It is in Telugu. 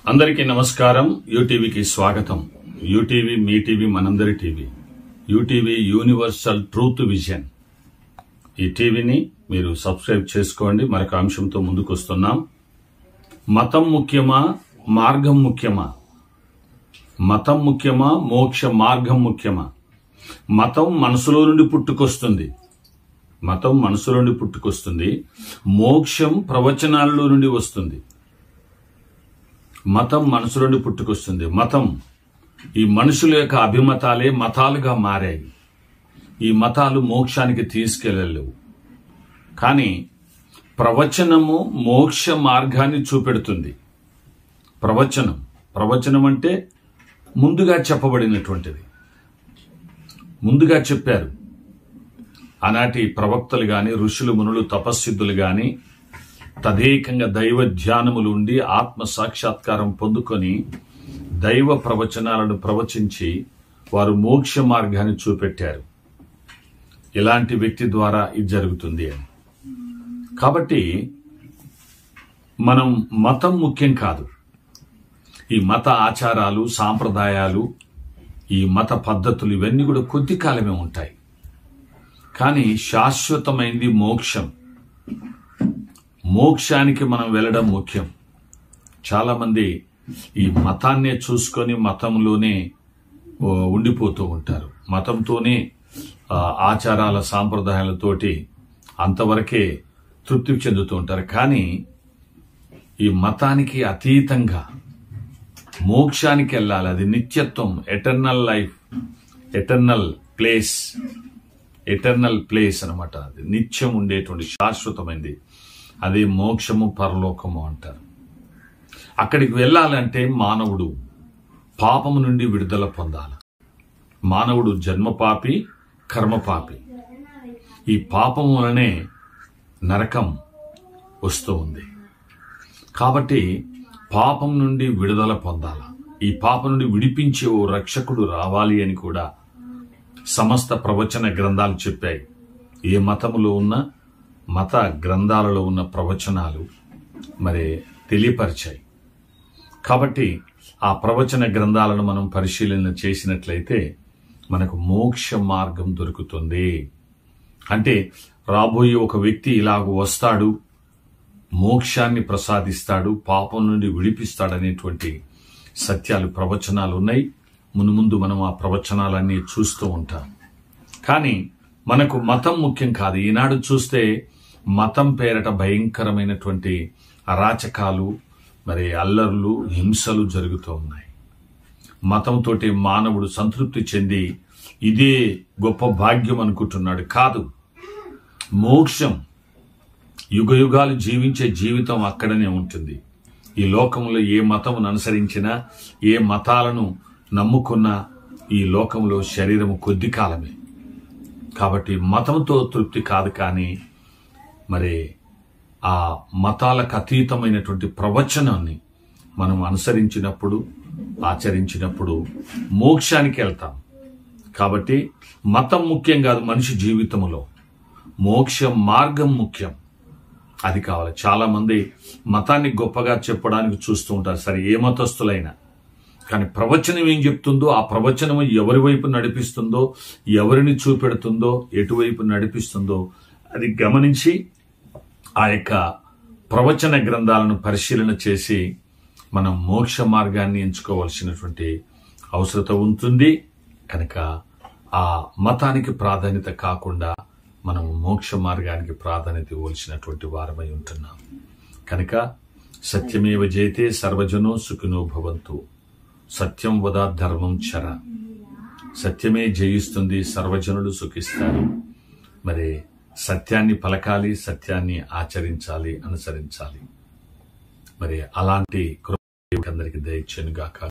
అందరికీ నమస్కారం. యూటీవీకి స్వాగతం. యూటీవీ మీ టీవీ మనందరి TV. UTV universal truth vision. ఈ టీవీని మీరు సబ్స్క్రైబ్ చేసుకోండి. మరొక అంశంతో ముందుకు వస్తున్నాం. మతం ముఖ్యమా, మార్గం ముఖ్యమా? మతం ముఖ్యమా, మోక్ష మార్గం ముఖ్యమా? మతం మనసులో నుండి పుట్టుకొస్తుంది. మోక్షం ప్రవచనాలలో నుండి వస్తుంది. మతం మనసు నుండి పుట్టుకొస్తుంది. మతం ఈ మనుషుల యొక్క అభిమతాలే మతాలుగా మారాయి. ఈ మతాలు మోక్షానికి తీసుకెళ్లలేవు. కానీ ప్రవచనము మోక్ష మార్గాన్ని చూపెడుతుంది. ప్రవచనం అంటే ముందుగా చెప్పబడినటువంటిది. ముందుగా చెప్పారు. ఆనాటి ప్రవక్తలు గాని, ఋషులు, మునులు, తపస్సిద్ధులు గాని తదేకంగా దైవ ధ్యానములు ఉండి ఆత్మ సాక్షాత్కారం పొందుకొని దైవ ప్రవచనాలను ప్రవచించి వారు మోక్ష మార్గాన్ని చూపెట్టారు. ఇలాంటి వ్యక్తి ద్వారా ఇది జరుగుతుంది అని. కాబట్టి మతం ముఖ్యం కాదు. ఈ మత ఆచారాలు, సాంప్రదాయాలు, ఈ మత పద్ధతులు ఇవన్నీ కూడా కొద్ది కాలమే ఉంటాయి. కానీ శాశ్వతమైంది మోక్షం. మోక్షానికి మనం వెళ్ళడం ముఖ్యం. చాలా మంది ఈ మతాన్నే చూసుకొని మతంలోనే ఉండిపోతూ ఉంటారు. మతంతోనే ఆచారాల సాంప్రదాయాలతోటి అంతవరకే తృప్తి చెందుతూ ఉంటారు. కానీ ఈ మతానికి అతీతంగా మోక్షానికి వెళ్ళాలి. అది నిత్యత్వం, ఎటర్నల్ లైఫ్, ఎటర్నల్ ప్లేస్ అన్నమాట. అది నిత్యం ఉండేటువంటి శాశ్వతమైంది. అదే మోక్షము, పరలోకము అంటారు. అక్కడికి వెళ్ళాలంటే మానవుడు పాపము నుండి విడుదల పొందాలి. మానవుడు జన్మపాపి, కర్మపాపి. ఈ పాపం వలనే నరకం వస్తూ ఉంది. కాబట్టి పాపం నుండి విడుదల పొందాలి. ఈ పాపం నుండి విడిపించే ఓ రక్షకుడు రావాలి అని కూడా సమస్త ప్రవచన గ్రంథాలు చెప్పాయి. ఏ మతములో ఉన్న మత గ్రంథాలలో ఉన్న ప్రవచనాలు మరి తెలియపరిచాయి. కాబట్టి ఆ ప్రవచన గ్రంథాలను మనం పరిశీలన చేసినట్లయితే మనకు మోక్ష మార్గం దొరుకుతుంది. అంటే రాబోయే ఒక వ్యక్తి ఇలాగ వస్తాడు, మోక్షాన్ని ప్రసాదిస్తాడు, పాపం నుండి విడిపిస్తాడనేటువంటి సత్యాలు, ప్రవచనాలు ఉన్నాయి. ముందు మనం ఆ ప్రవచనాలన్నీ చూస్తూ ఉంటాం. కానీ మనకు మతం ముఖ్యం కాదు. ఈనాడు చూస్తే మతం పేరట భయంకరమైనటువంటి అరాచకాలు, మరి అల్లర్లు, హింసలు జరుగుతూ ఉన్నాయి. మతంతో మానవుడు సంతృప్తి చెంది ఇదే గొప్ప భాగ్యం అనుకుంటున్నాడు. కాదు. మోక్షం, యుగయుగాలు జీవించే జీవితం అక్కడనే ఉంటుంది. ఈ లోకంలో ఏ మతమును అనుసరించినా, ఏ మతాలను నమ్ముకున్నా ఈ లోకంలో శరీరము కొద్ది కాలమే. కాబట్టి మతంతో తృప్తి కాదు. కానీ మరి ఆ మతాలకు అతీతమైనటువంటి ప్రవచనాన్ని మనం అనుసరించినప్పుడు, ఆచరించినప్పుడు మోక్షానికి వెళ్తాం. కాబట్టి మతం ముఖ్యం కాదు. మనిషి జీవితంలో మోక్ష మార్గం ముఖ్యం. అది కావాలి. చాలా మంది మతాన్ని గొప్పగా చెప్పడానికి చూస్తూ ఉంటారు. సరే, ఏ మతస్థులైనా. కానీ ప్రవచనం ఏం చెప్తుందో, ఆ ప్రవచనం ఎవరి వైపు నడిపిస్తుందో, ఎవరిని చూపెడుతుందో, ఎటువైపు నడిపిస్తుందో అది గమనించి ఆ యొక్క ప్రవచన గ్రంథాలను పరిశీలన చేసి మనం మోక్ష మార్గాన్ని ఎంచుకోవాల్సినటువంటి అవసరం ఉంటుంది. కనుక ఆ మతానికి ప్రాధాన్యత కాకుండా మనం మోక్ష మార్గానికి ప్రాధాన్యత ఇవ్వాల్సినటువంటి వారమై ఉంటున్నాం. కనుక సత్యమేవ జయతే సర్వజనో సుఖినో భవంతు. సత్యం వద ధర్మం చర. సత్యమే జయిస్తుంది, సర్వజనులు సుఖిస్తారు. మరి సత్యాన్ని పలకాలి, సత్యాన్ని ఆచరించాలి, అనుసరించాలి. మరి అలాంటి కృప అందరికి దయచేయును గాక.